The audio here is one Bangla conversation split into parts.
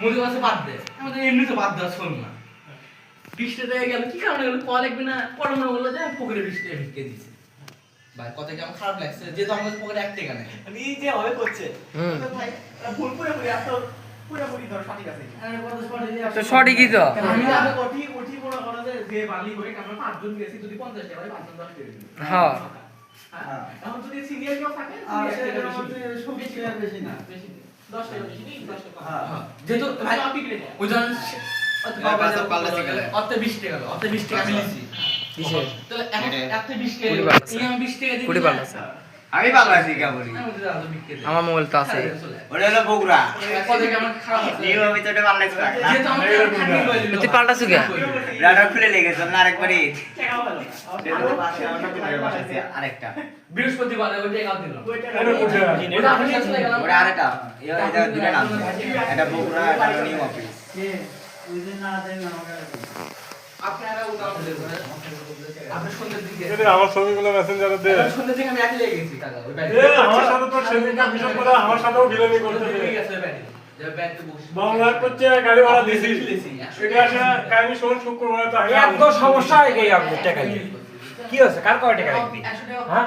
মুদি কাছে বাদ দে আমাদের এমনি তো বাদ দেওয়া শোন না বৃষ্টিতে গেল কি কারণে গেল কল লাগবে না পরে মনে হলো যে পুকুরে বৃষ্টি ভিটকে দিছে ভাই কথা কি আমার খারাপ লাগছে যেহেতু আমাদের পুকুরে এক টাকা নেই এই যে হবে করছে তো ভাই ভুল পুরো এত পুরোপুরি ধর সঠিক আছে তো সঠিকই তো আমি আগে ওটি পুরো করা যে বালি করে আমরা পাঁচজন গেছি যদি 50 টাকা হয় 5 10 টাকা হ্যাঁ এখন যদি সিনিয়র কেউ থাকে আর সেটা বেশি বেশি না বেশি 10 টাকা বেশি নেই 10 টাকা হ্যাঁ যেহেতু ভাই ওজন অত 20 টাকা অত 20 টাকা আমি লিছি কিসে তো এত 20 টাকা এই আমি 20 টাকা দিই কুড়ি পাল্টাছে আমি বাংলাদেশি কে বলি আমার মোবাইল তো আছে ওটা হলো বগুড়া কথা কি আমার খারাপ আছে নিয়মিত ওটা বাংলাদেশ যেহেতু আমাকে খাটি বলিল তুই পাল্টাছু কে রাডার খুলে লেগেছে না আরেকবারই টাকা ভালো সেটা পাশে আমার সাথে বাসা আছে আরেকটা বৃহস্পতিবার ওই টাকা দিল ওটা আমি চলে গেলাম ওটা আরেকটা এটা দুটো নাম এটা বগুড়া এটা নিউ অফিস আপনারা উদাহরণ দেন আপনি সন্ধ্যের দিকে এদের আমার ছবিগুলো মেসেঞ্জারে দে সন্ধ্যের দিকে আমি একই লেগে গেছি কাকা ওই ব্যাট এ আমার সাথে তো সেদিনটা বিষয় করে আমার সাথেও গিলামি করতে ঠিক আছে ব্যাট যে ব্যাট বসে বাংলা করছে গাড়ি ভাড়া দিছি এটা আসে কাহিনী শোন শুক্রবার তো এত সমস্যা হয়ে গেছে আপনার টাকা নিয়ে কি হচ্ছে কার কয় টাকা রাখবি হ্যাঁ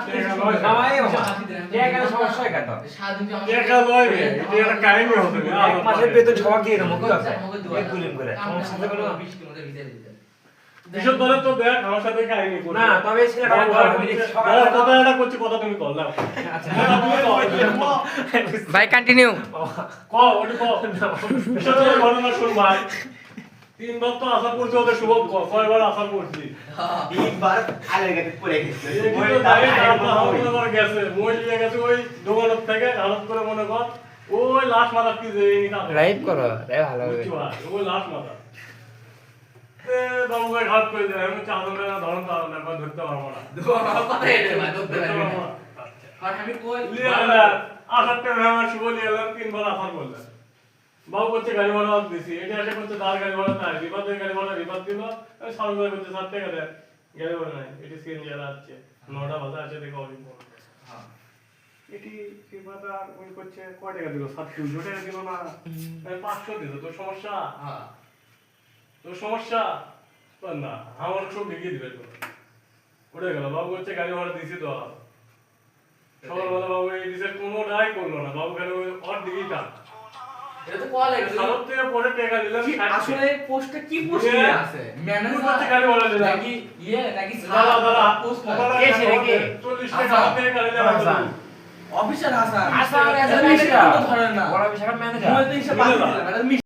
কামাই বাবা টাকা সমস্যা হয়ে গেল একা লয় রে এটা একটা কাহিনী হতে এক মাসের বেতন সবাই দিয়ে দেবো কি আছে এক গুলিম করে সমস্যা তো কোনো বিশদ ধরে তো দেখ আমার সাথে কাহিনী করে না তবে ছেলেটা আমি সকালে কথা এটা করছি কথা তুমি কল দাও আচ্ছা ভাই কন্টিনিউ ক ওটা ক বিশদ ধরে ঘটনা শুন ভাই 3 বার তো আশা করছি ওদের শুভ কয়বার আশা করছি একবার আলের গাতে পড়ে গেছে ওই দাঁড়িয়ে আমার গেছে মই নিয়ে গেছে ওই দোকান থেকে হালত করে মনে কর ওই লাশ মাথা কি যে এই না লাইভ করো রে ভালো হবে বুঝছি ভাই ওই লাশ মাথা এ বাবু ভাই ঘাট করে দেয় আমি চাঁদন না ধরন তো না ধরতে পারবো না কথা এটা ভাই ধরতে পারবি না আর আমি কই আসারটা আমার শুভ নিয়ে এলাম 3 বার আসার বললেন বাবু করছে গাড়ি ভাড়া দিছি এটা এসে করছে তার গাড়ি ভাড়া নাই বিপদের গাড়ি ভাড়া বিপদ দিল সাড়ে করে করছে 7 টাকা দেয় গাড়ি ভাড়া নাই এটি স্ক্রিন যারা আছে 9টা বাজে আছে দেখো অনেক হ্যাঁ এটি বিপদা ওই করছে কয় টাকা দিল 700 টাকা দিল না 500 দিল তোর সমস্যা হ্যাঁ তোর সমস্যা না আমার সব ঢেকে দিবে তো উঠে গেল বাবু করছে গাড়ি ভাড়া দিছি তো সকালবেলা বাবু এই দিছে কোনোটাই করলো না বাবু গেল ওই ওর দিকেই টাক এটা তো কল লাগে সালত থেকে পরে টাকা দিলাম আসলে পোস্টটা কি পোস্ট নিয়ে আছে ম্যানেজার করতে গাড়ি ভাড়া দিলাম নাকি নাকি দাদা দাদা পোস্ট কে ছিল কে 40 টাকা হাতে গাড়ি দিলাম অফিসার হাসান আসার ম্যানেজার ধরেন না বড় বিশাল ম্যানেজার মই তো হিসাব বাদ দিলাম